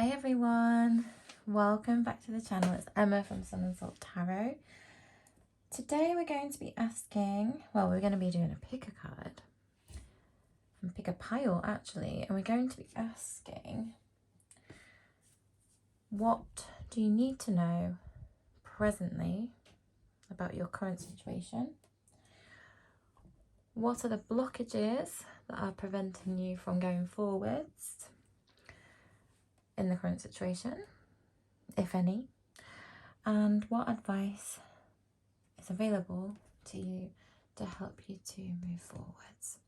Hi everyone, welcome back to the channel. It's Emma from Untitled Tarot. Today we're going to be asking, well, we're going to be doing a pick a card and pick a pile actually, and we're going to be asking, what do you need to know presently about your current situation? What are the blockages that are preventing you from going forwards in the current situation, if any? And what advice is available to you to help you to move forwards?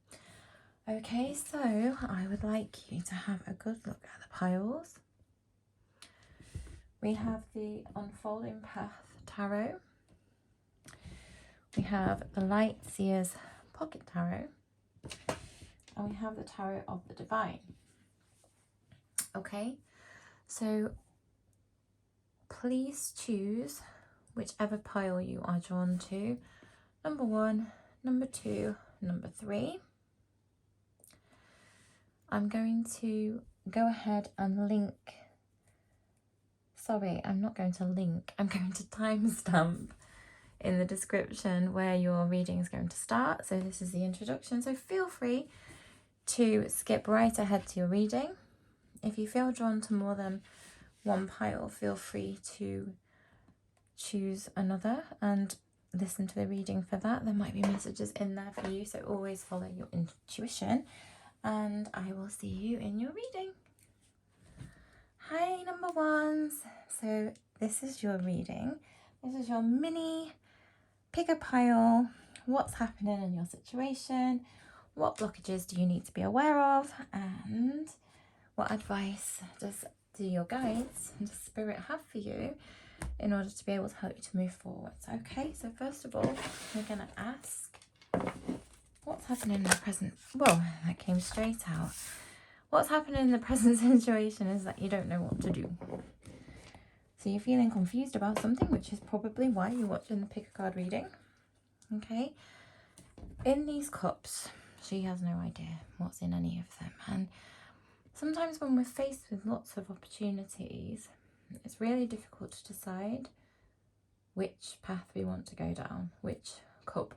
Okay, so I would like you to have a good look at the piles. We have the Unfolding Path Tarot. We have the Light Seers Pocket Tarot. And we have the Tarot of the Divine. Okay, so please choose whichever pile you are drawn to. Number 1, number 2, number 3. I'm going to go ahead and link. Sorry, I'm not going to link. I'm going to timestamp in the description where your reading is going to start. So this is the introduction. So feel free to skip right ahead to your reading. If you feel drawn to more than one pile, feel free to choose another and listen to the reading for that. There might be messages in there for you, so always follow your intuition, and I will see you in your reading. Hi number ones, so this is your reading. This is your mini pick a pile. What's happening in your situation? What blockages do you need to be aware of? And what advice do your guides and spirit have for you in order to be able to help you to move forwards? Okay, so first of all, we're going to ask, what's happening in the present? Well, that came straight out. What's happening in the present situation is that you don't know what to do. So you're feeling confused about something, which is probably why you're watching the pick a card reading. Okay, in these cups, she has no idea what's in any of them. And sometimes when we're faced with lots of opportunities, it's really difficult to decide which path we want to go down, which cup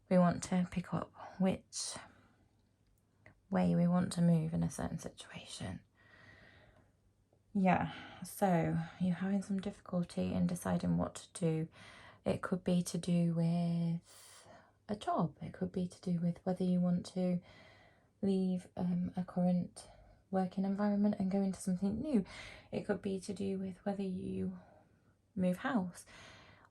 we want to pick up, which way we want to move in a certain situation. Yeah, so you're having some difficulty in deciding what to do. It could be to do with a job. It could be to do with whether you want to leave a current working environment and go into something new. It could be to do with whether you move house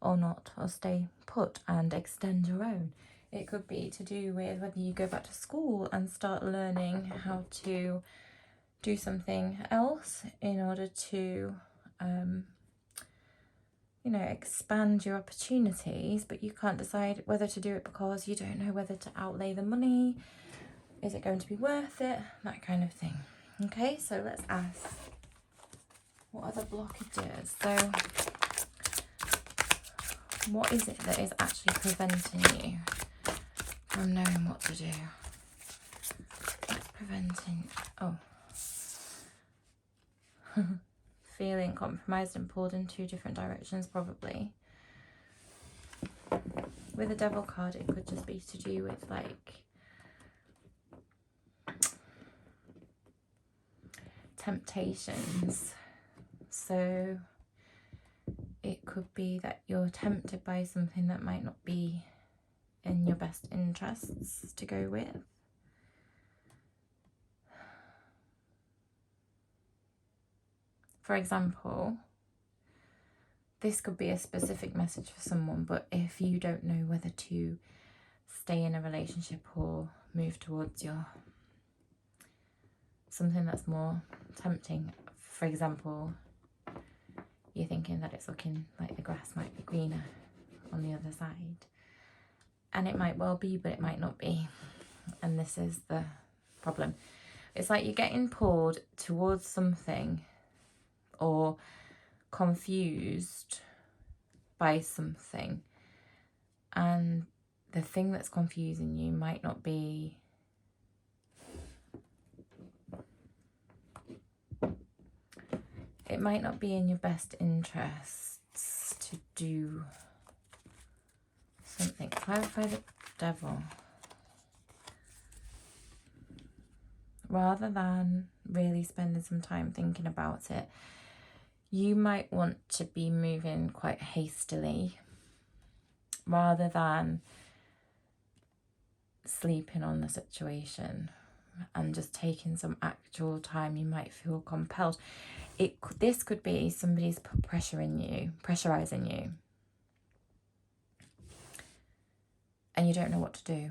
or not, or stay put and extend your own. It could be to do with whether you go back to school and start learning how to do something else in order to expand your opportunities, but you can't decide whether to do it because you don't know whether to outlay the money. Is it going to be worth it? That kind of thing. Okay, so let's ask, what are the blockages? So what is it that is actually preventing you from knowing what to do? What's preventing, feeling compromised and pulled in 2 different directions, probably. With a devil card, it could just be to do with like temptations. So it could be that you're tempted by something that might not be in your best interests to go with. For example, this could be a specific message for someone, but if you don't know whether to stay in a relationship or move towards something that's more tempting, for example, you're thinking that it's looking like the grass might be greener on the other side, and it might well be, but it might not be, and this is the problem. It's like you're getting pulled towards something or confused by something, and the thing that's confusing you might not be it might not be in your best interests to do something. Clarify the devil. Rather than really spending some time thinking about it, you might want to be moving quite hastily rather than sleeping on the situation and just taking some actual time. You might feel compelled. This could be somebody's put pressure in you, pressurizing you, and you don't know what to do.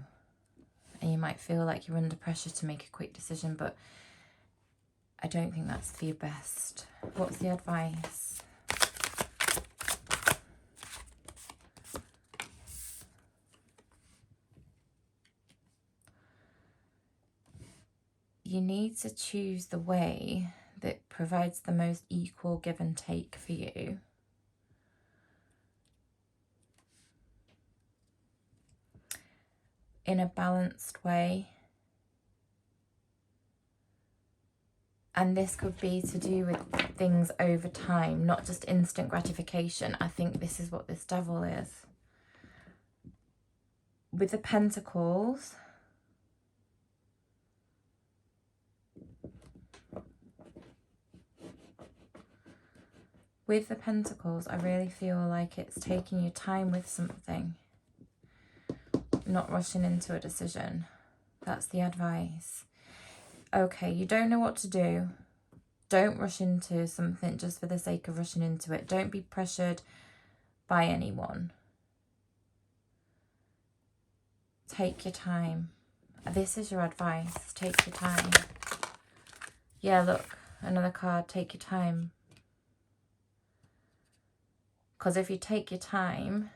And you might feel like you're under pressure to make a quick decision, but I don't think that's for your best. What's the advice? You need to choose the way that provides the most equal give and take for you. In a balanced way. And this could be to do with things over time, not just instant gratification. I think this is what this devil is. With the Pentacles, I really feel like it's taking your time with something, not rushing into a decision. That's the advice. Okay, you don't know what to do. Don't rush into something just for the sake of rushing into it. Don't be pressured by anyone. Take your time. This is your advice. Take your time. Yeah, look, another card. Take your time. Because if you take your time,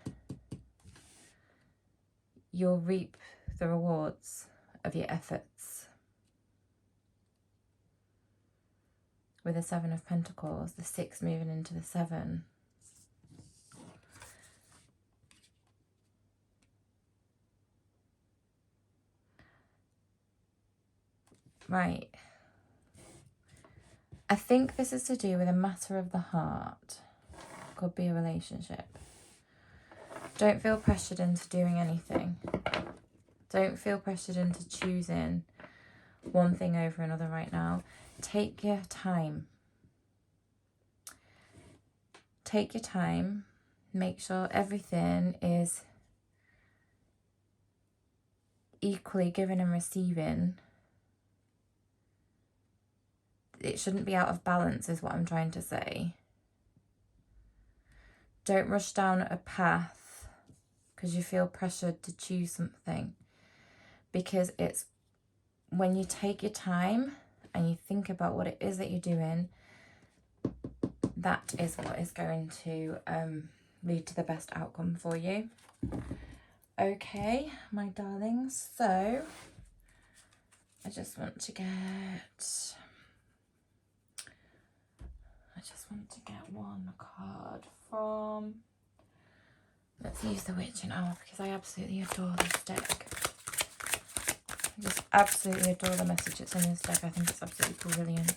you'll reap the rewards of your efforts. With the Seven of Pentacles, the 6 moving into the 7. Right. I think this is to do with a matter of the heart. Could be a relationship. Don't feel pressured into doing anything. Don't feel pressured into choosing one thing over another right now. Take your time. Take your time. Make sure everything is equally giving and receiving. It shouldn't be out of balance is what I'm trying to say. Don't rush down a path because you feel pressured to choose something. Because it's when you take your time and you think about what it is that you're doing, that is what is going to lead to the best outcome for you. Okay, my darlings, so I just want to get one card from, let's use the Witching Hour because I absolutely adore this deck. I just absolutely adore the message that's in this deck. I think it's absolutely brilliant.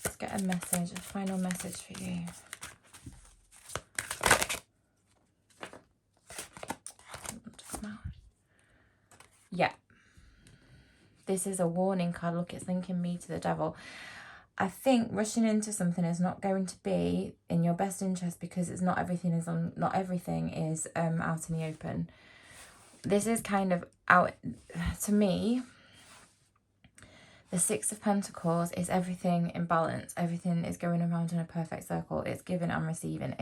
Let's get a message, a final message for you. Yeah. This is a warning card. Look, it's linking me to the devil. I think rushing into something is not going to be in your best interest because it's not everything is out in the open. This is kind of out, to me, the Six of Pentacles is everything in balance. Everything is going around in a perfect circle. It's giving and receiving.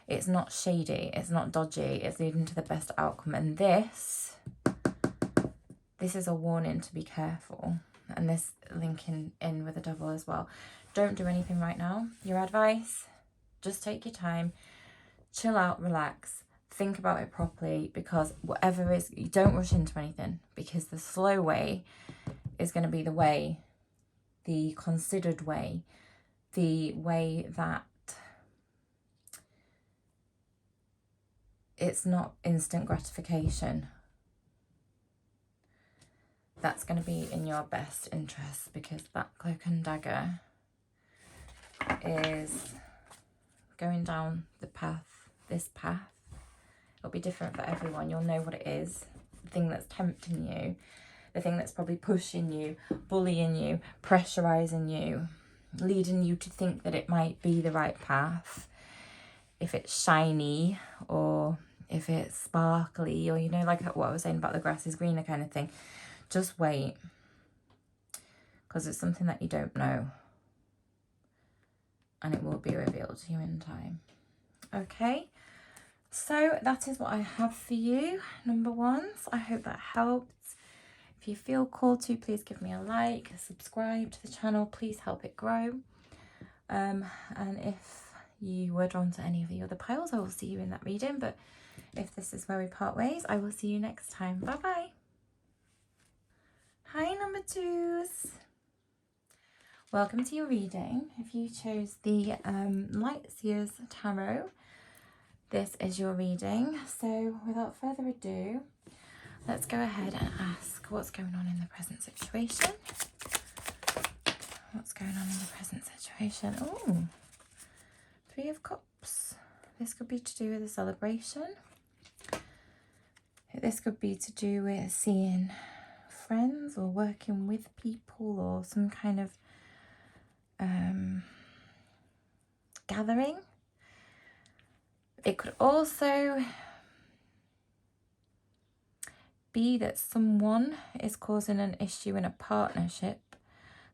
It's not shady. It's not dodgy. It's leading to the best outcome. And this is a warning to be careful. And this linking in with the devil as well. Don't do anything right now. Your advice, just take your time, chill out, relax, think about it properly, because whatever is, you don't rush into anything, because the slow way is going to be the way, the considered way, the way that it's not instant gratification. That's going to be in your best interest, because that Cloak and Dagger is going down this path. It'll be different for everyone. You'll know what it is. The thing that's tempting you, the thing that's probably pushing you, bullying you, pressurizing you, leading you to think that it might be the right path. If it's shiny or if it's sparkly, or, you know, like what I was saying about the grass is greener kind of thing. Just wait, because it's something that you don't know, and it will be revealed to you in time. Okay, so that is what I have for you, number ones. I hope that helped. If you feel called to, please give me a like, subscribe to the channel, please help it grow. And if you were drawn to any of the other piles, I will see you in that reading. But if this is where we part ways, I will see you next time. Bye bye. Hi, number twos. Welcome to your reading. If you chose the Light Seers Tarot, this is your reading. So without further ado, let's go ahead and ask what's going on in the present situation. What's going on in the present situation? Oh, Three of Cups. This could be to do with a celebration. This could be to do with seeing friends or working with people or some kind of gathering. It could also be that someone is causing an issue in a partnership,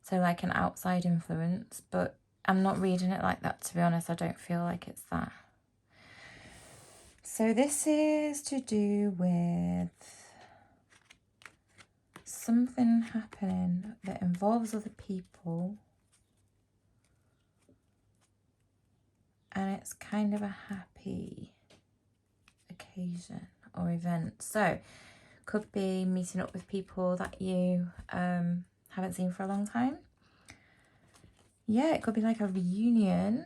so like an outside influence, but I'm not reading it like that, to be honest. I don't feel like it's that. So this is to do with something happening that involves other people, and it's kind of a happy occasion or event. So could be meeting up with people that you haven't seen for a long time. Yeah, it could be like a reunion.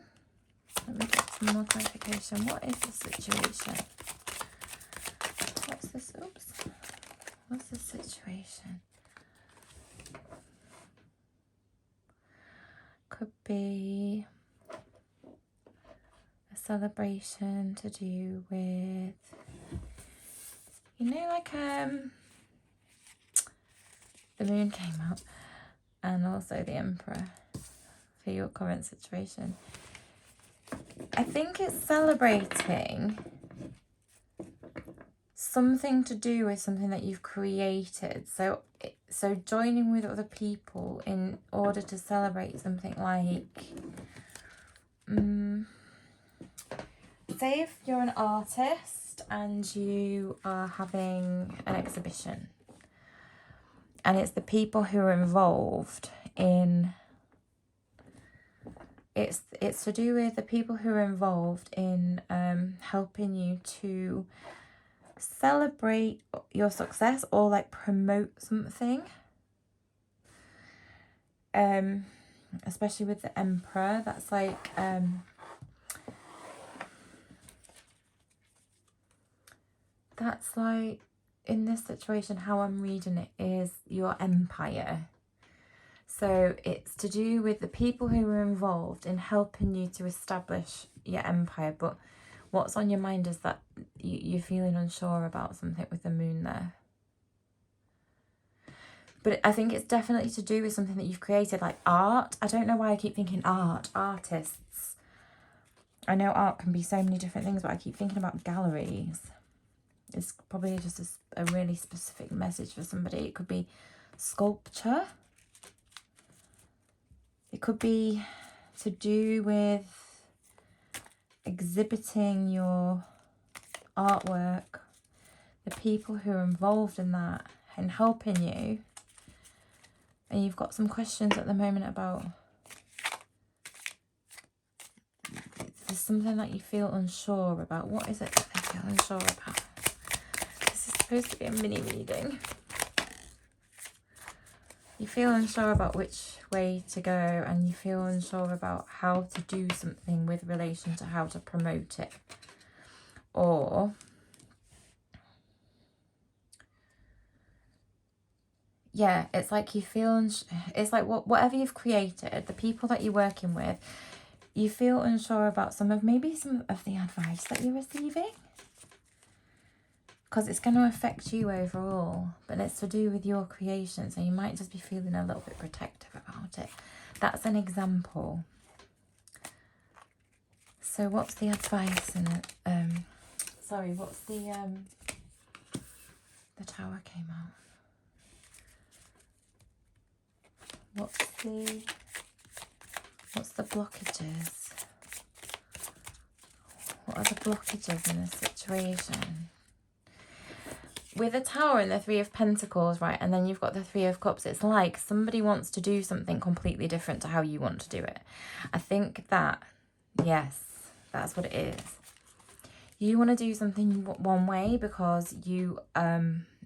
Let me get some more clarification. What is the situation? What's this? Oops. What's the situation? Could be a celebration to do with, you know, like the moon came up, and also the Emperor for your current situation. I think it's celebrating something to do with something that you've created. So joining with other people in order to celebrate something, like say if you're an artist and you are having an exhibition, and it's the people who are involved in it's to do with the people who are involved in helping you to celebrate your success or like promote something, especially with the Emperor. That's like in this situation, how I'm reading it is your empire. So it's to do with the people who are involved in helping you to establish your empire. But what's on your mind is that you're feeling unsure about something with the moon there. But I think it's definitely to do with something that you've created, like art. I don't know why I keep thinking art, artists. I know art can be so many different things, but I keep thinking about galleries. It's probably just a really specific message for somebody. It could be sculpture. It could be to do with exhibiting your artwork, the people who are involved in that and helping you. And you've got some questions at the moment about, there's something that you feel unsure about. What is it that you feel unsure about? This is supposed to be a mini reading. You feel unsure about which way to go, and you feel unsure about how to do something with relation to how to promote it. Or yeah, it's like you feel it's like whatever you've created, the people that you're working with, You feel unsure about some of the advice that you're receiving, because it's going to affect you overall, but it's to do with your creation, so you might just be feeling a little bit protective about it. That's an example. So what's the advice? And what's the Tower came out. What's the blockages? What are the blockages in this situation? With the Tower and the Three of Pentacles, right, and then you've got the Three of Cups, it's like somebody wants to do something completely different to how you want to do it. I think that, yes, that's what it is. You want to do something one way because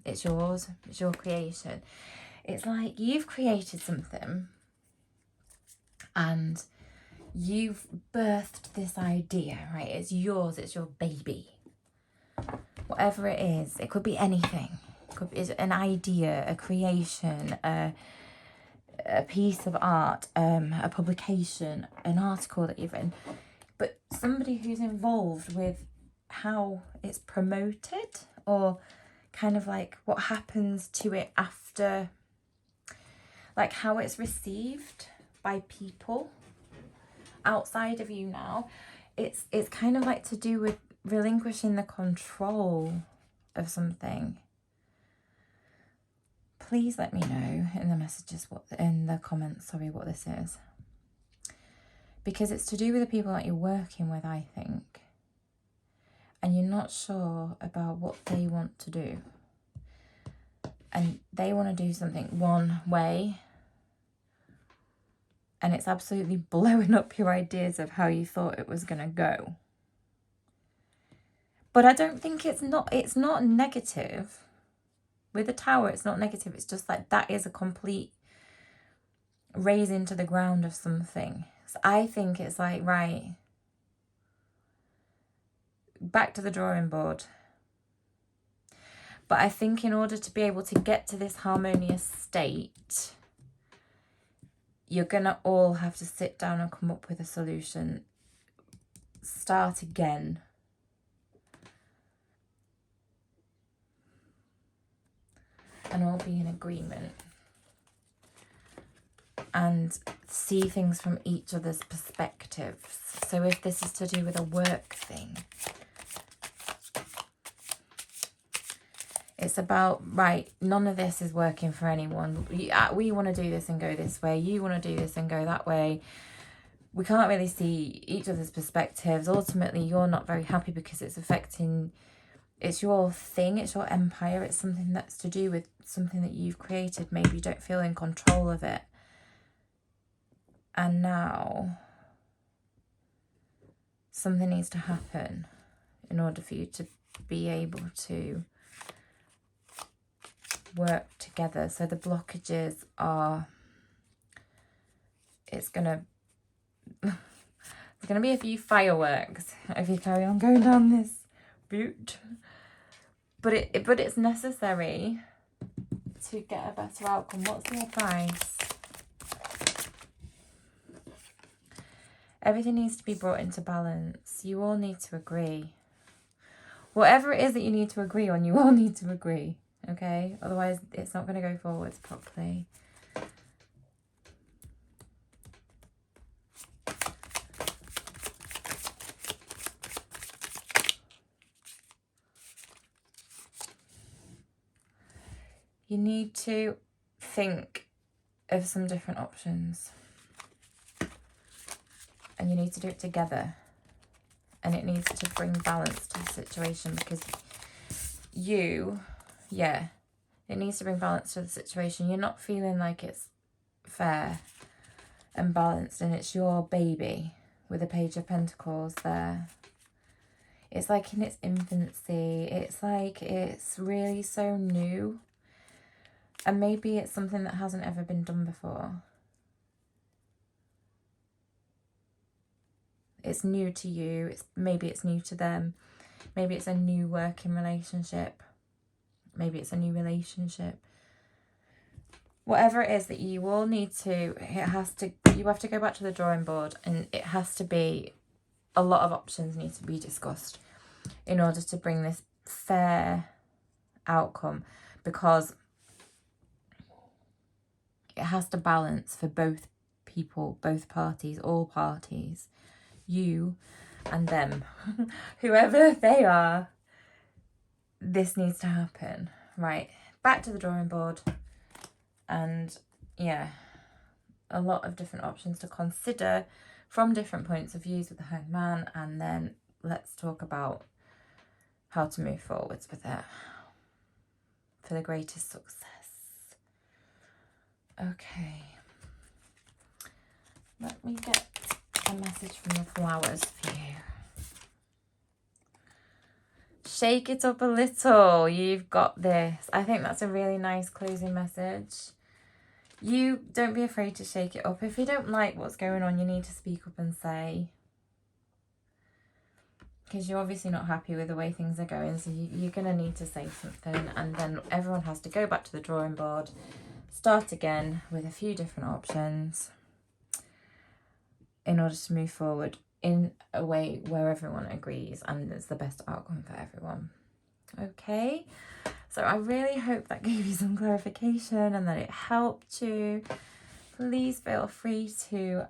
it's yours, it's your creation. It's like you've created something and you've birthed this idea, right? It's yours, it's your baby. Whatever it is, it could be anything. It could be an idea, a creation, a piece of art, a publication, an article that you've written. But somebody who's involved with how it's promoted, or kind of like what happens to it after, like how it's received by people outside of you now. It's kind of like to do with relinquishing the control of something. Please let me know in the messages, in the comments, what this is. Because it's to do with the people that you're working with, I think. And you're not sure about what they want to do. And they want to do something one way. And it's absolutely blowing up your ideas of how you thought it was going to go. But I don't think it's not negative. With the Tower, it's not negative. It's just like that is a complete razing to the ground of something. So I think it's like, right, back to the drawing board. But I think in order to be able to get to this harmonious state, you're going to all have to sit down and come up with a solution. Start again. And all be in agreement. And see things from each other's perspectives. So if this is to do with a work thing, it's about, right, none of this is working for anyone. We want to do this and go this way. You want to do this and go that way. We can't really see each other's perspectives. Ultimately, you're not very happy because it's affecting, it's your thing, it's your empire. It's something that's to do with something that you've created. Maybe you don't feel in control of it. And now something needs to happen in order for you to be able to work together. So the blockages are, there's gonna be a few fireworks if you carry on going down this route, but it's necessary to get a better outcome. What's the advice? Everything needs to be brought into balance. You all need to agree. Whatever it is that you need to agree on, you all need to agree. Okay? Otherwise, it's not going to go forwards properly. You need to think of some different options. And you need to do it together. And it needs to bring balance to the situation, because it needs to bring balance to the situation. You're not feeling like it's fair and balanced, and it's your baby with a Page of Pentacles there. It's like in its infancy. It's like it's really so new. And maybe it's something that hasn't ever been done before. It's new to you. Maybe it's new to them. Maybe it's a new working relationship. Maybe it's a new relationship. whatever it is that you will need to, you have to go back to the drawing board, and it has to be, a lot of options need to be discussed in order to bring this fair outcome, because it has to balance for both people, both parties, all parties, you and them, whoever they are. This needs to happen, right? Back to the drawing board, and yeah, a lot of different options to consider from different points of views with the Hanged Man, and then let's talk about how to move forwards with it for the greatest success. Okay, let me get a message from the flowers for you. Shake it up a little. You've got this. I think that's a really nice closing message. You don't be afraid to shake it up. If you don't like what's going on, you need to speak up and say, because you're obviously not happy with the way things are going, so you're going to need to say something, and then everyone has to go back to the drawing board, start again with a few different options in order to move forward in a way where everyone agrees and it's the best outcome for everyone. Okay, so I really hope that gave you some clarification and that it helped you. Please feel free to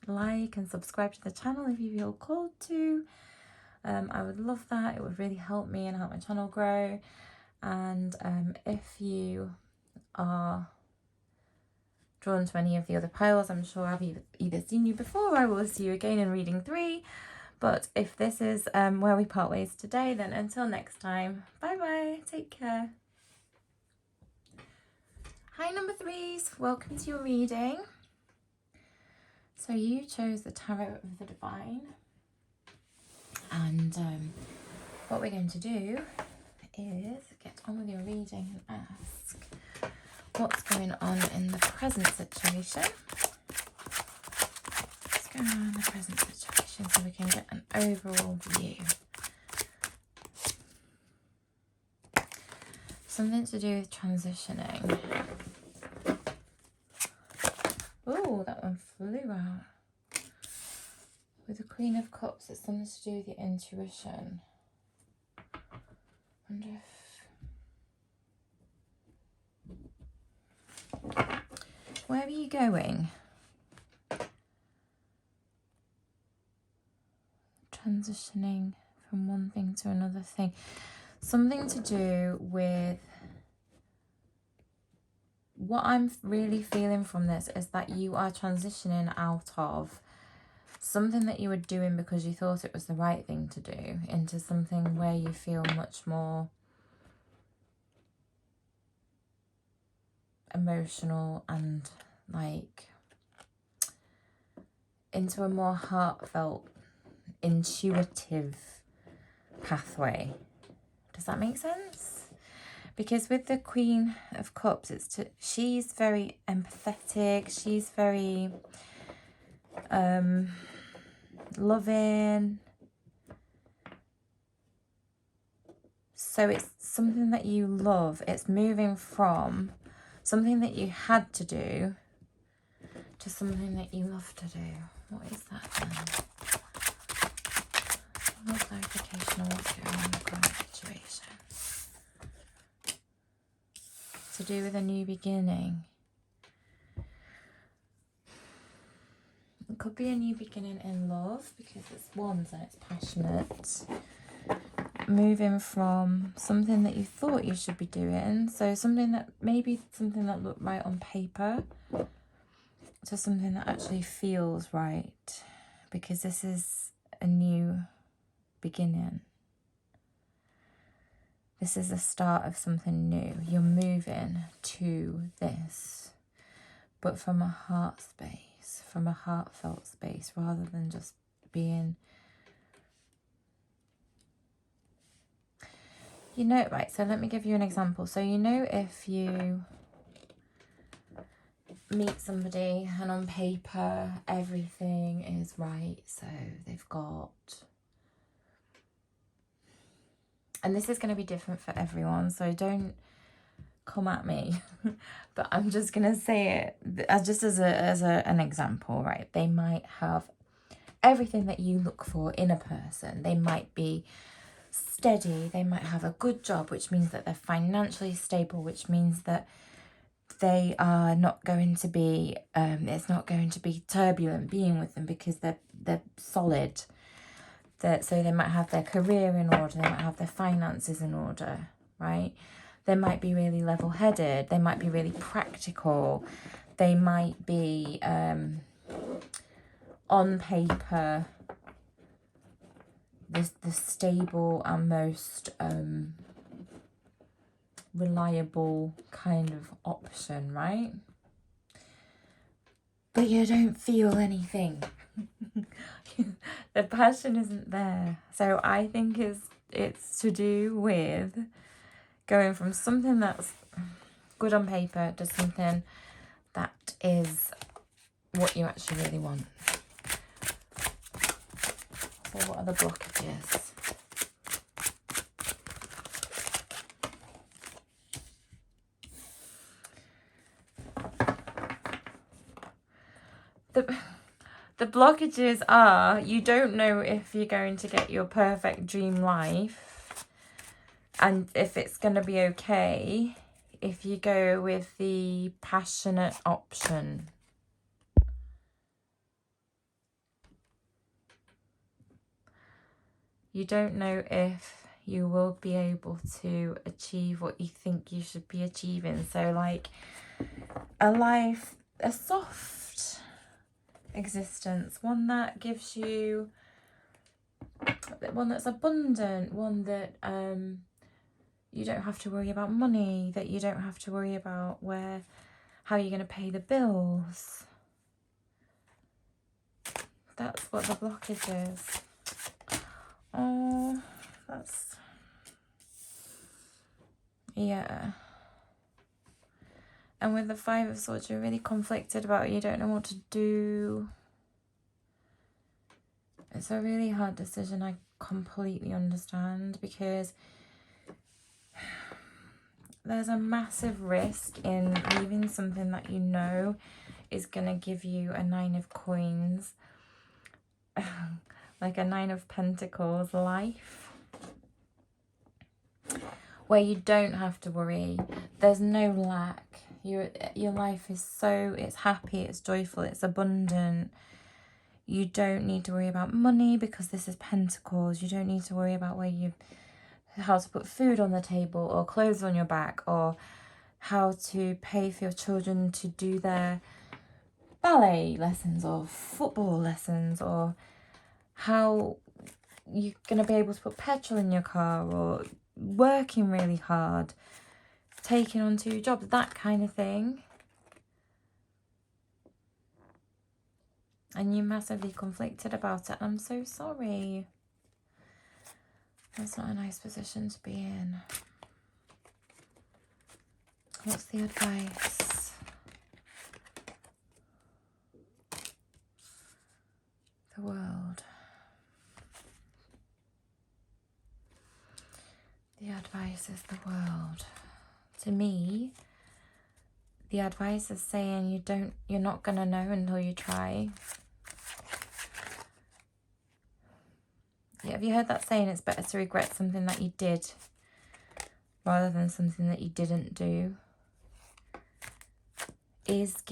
like and subscribe to the channel if you feel called to. I would love that. It would really help me and help my channel grow. And if you are drawn to any of the other piles, I'm sure I've either seen you before or I will see you again in reading 3. But if this is where we part ways today, then until next time, bye bye, take care. Hi number 3s, welcome to your reading. So you chose the Tarot of the Divine, and what we're going to do is get on with your reading and ask what's going on in the present situation. What's going on in the present situation so we can get an overall view. Something to do with transitioning. Oh, that one flew out. With the Queen of Cups, it's something to do with your intuition. Wonder if... Where are you going? Transitioning from one thing to another thing. Something to do with... What I'm really feeling from this is that you are transitioning out of something that you were doing because you thought it was the right thing to do into something where you feel much more emotional and like into a more heartfelt, intuitive pathway. Does that make sense? Because with the Queen of Cups, she's very empathetic, she's very loving. So it's something that you love. It's moving from something that you had to do to something that you love to do. What is that then? More clarification on what's going on in the current situation. To do with a new beginning. It could be a new beginning in love because it's wands and it's passionate. Moving from something that you thought you should be doing, so something that looked right on paper, to something that actually feels right, because this is a new beginning. This is the start of something new. You're moving to this, but from a heart space, from a heartfelt space, rather than just being, you know, right, so let me give you an example. So, you know, if you meet somebody and on paper everything is right, so they've got, and this is going to be different for everyone, so don't come at me. But I'm just gonna say it as an example, right? They might have everything that you look for in a person. They might be steady, they might have a good job, which means that they're financially stable, which means that they are not going to be it's not going to be turbulent being with them, because they're solid. So they might have their career in order, they might have their finances in order, right? They might be really level-headed, they might be really practical, they might be on paper the stable and most reliable kind of option, right? But you don't feel anything. The passion isn't there. So I think it's to do with going from something that's good on paper to something that is what you actually really want. So what are the blockages? The blockages are, you don't know if you're going to get your perfect dream life and if it's going to be okay if you go with the passionate option. You don't know if you will be able to achieve what you think you should be achieving. So like a soft existence, one that gives you, one that's abundant, one that you don't have to worry about money, that you don't have to worry about how you're going to pay the bills. That's what the blockage is. Oh, that's, yeah. And with the Five of Swords, you're really conflicted about it. You don't know what to do. It's a really hard decision. I completely understand, because there's a massive risk in leaving something that you know is going to give you a 9 of coins, like a 9 of pentacles life, where you don't have to worry. There's no lack. Your life is it's happy, it's joyful, it's abundant. You don't need to worry about money, because this is pentacles. You don't need to worry about how to put food on the table, or clothes on your back, or how to pay for your children to do their ballet lessons or football lessons, or how you're going to be able to put petrol in your car, or working really hard, taking on 2 jobs, that kind of thing. And you're massively conflicted about it. I'm so sorry. That's not a nice position to be in. What's the advice? The world. The advice is the world. To me, the advice is saying you're not gonna know until you try. Yeah, have you heard that saying, it's better to regret something that you did rather than something that you didn't do? It's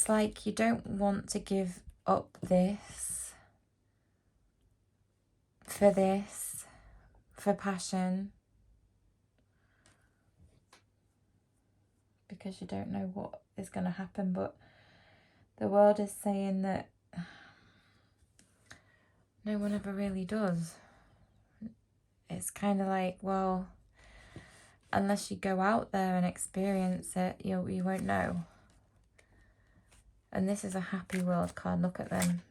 like you don't want to give up this for passion, because you don't know what is going to happen. But the world is saying that no one ever really does. It's kind of like, well, unless you go out there and experience it, you won't know. And this is a happy world card. Look at them.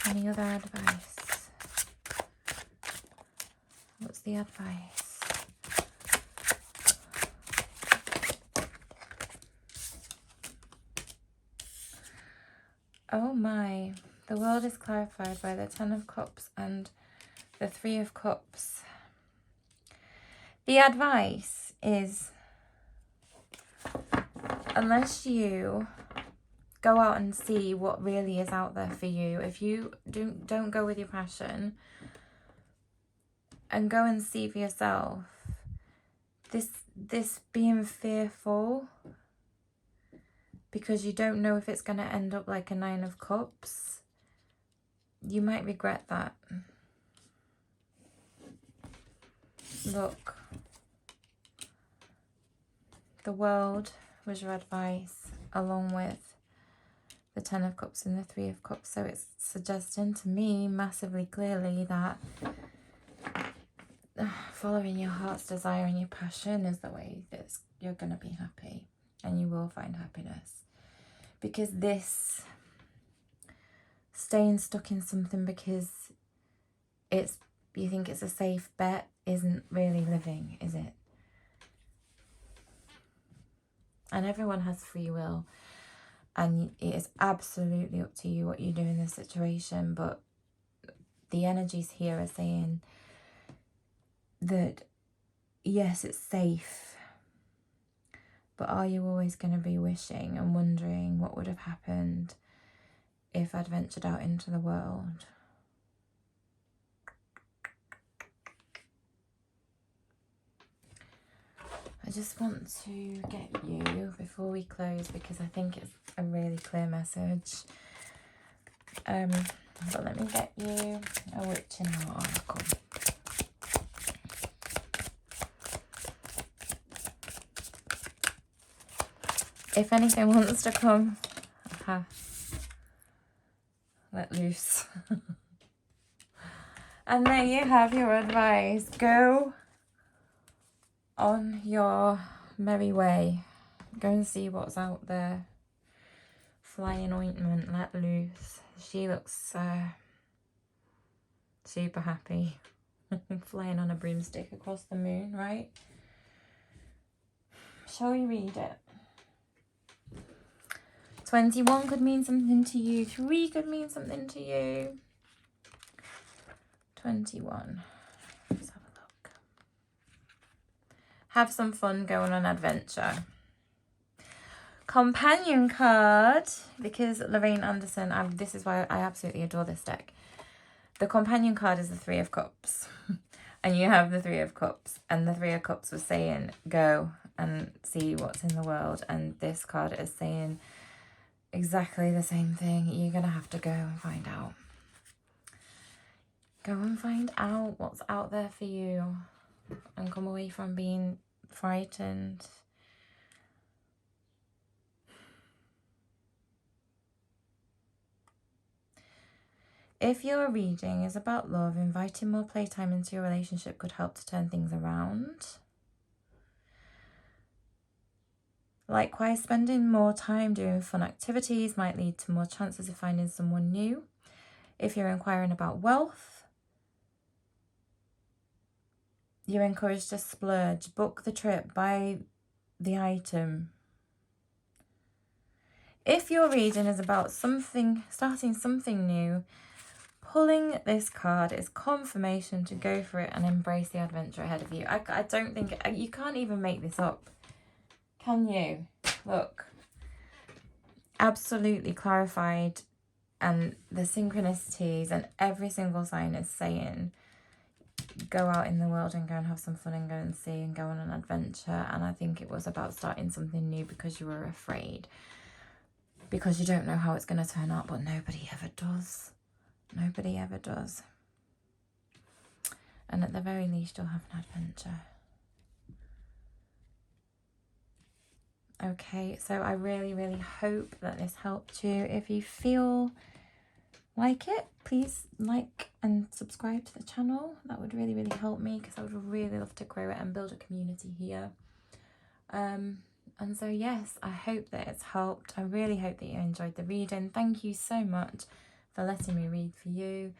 Any other advice? What's the advice? Oh my. The world is clarified by the 10 of Cups and the 3 of Cups. The advice is, unless you go out and see what really is out there for you, if you don't go with your passion and go and see for yourself, this being fearful because you don't know if it's going to end up like a 9 of Cups, you might regret that. Look, the World was your advice, along with the 10 of Cups and the 3 of Cups. So it's suggesting to me massively clearly that following your heart's desire and your passion is the way that you're going to be happy, and you will find happiness. Because this staying stuck in something because you think it's a safe bet isn't really living, is it? And everyone has free will, and it is absolutely up to you what you do in this situation, but the energies here are saying that yes, it's safe, but are you always going to be wishing and wondering what would have happened if I'd ventured out into the world? I just want to get you, before we close, because I think it's a really clear message, but let me get you a Witch in Heart oracle. If anything wants to come, let loose. And there you have your advice. Go on your merry way. Go and see what's out there. Flying ointment, let loose. She looks super happy. Flying on a broomstick across the moon, right? Shall we read it? 21 could mean something to you. 3 could mean something to you. 21. Let's have a look. Have some fun, go on an adventure. Companion card, because Lorraine Anderson, this is why I absolutely adore this deck. The companion card is the 3 of Cups. And you have the 3 of Cups. And the 3 of Cups was saying, go and see what's in the world. And this card is saying exactly the same thing. You're going to have to go and find out. Go and find out what's out there for you. And come away from being frightened. If your reading is about love, inviting more playtime into your relationship could help to turn things around. Likewise, spending more time doing fun activities might lead to more chances of finding someone new. If you're inquiring about wealth, you're encouraged to splurge, book the trip, buy the item. If your reading is about starting something new, pulling this card is confirmation to go for it and embrace the adventure ahead of you. I don't think, you can't even make this up. Can you? Look. Absolutely clarified, and the synchronicities and every single sign is saying go out in the world and go and have some fun and go and see and go on an adventure. And I think it was about starting something new because you were afraid. Because you don't know how it's going to turn out, but nobody ever does. Nobody ever does. And at the very least, you'll have an adventure. Okay, so I really, really hope that this helped you. If you feel like it, please like and subscribe to the channel. That would really, really help me, because I would really love to grow it and build a community here. And so, yes, I hope that it's helped. I really hope that you enjoyed the reading. Thank you so much for letting me read for you.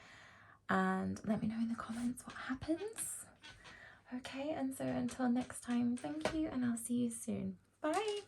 And let me know in the comments what happens. Okay, and so until next time, thank you, and I'll see you soon. Bye.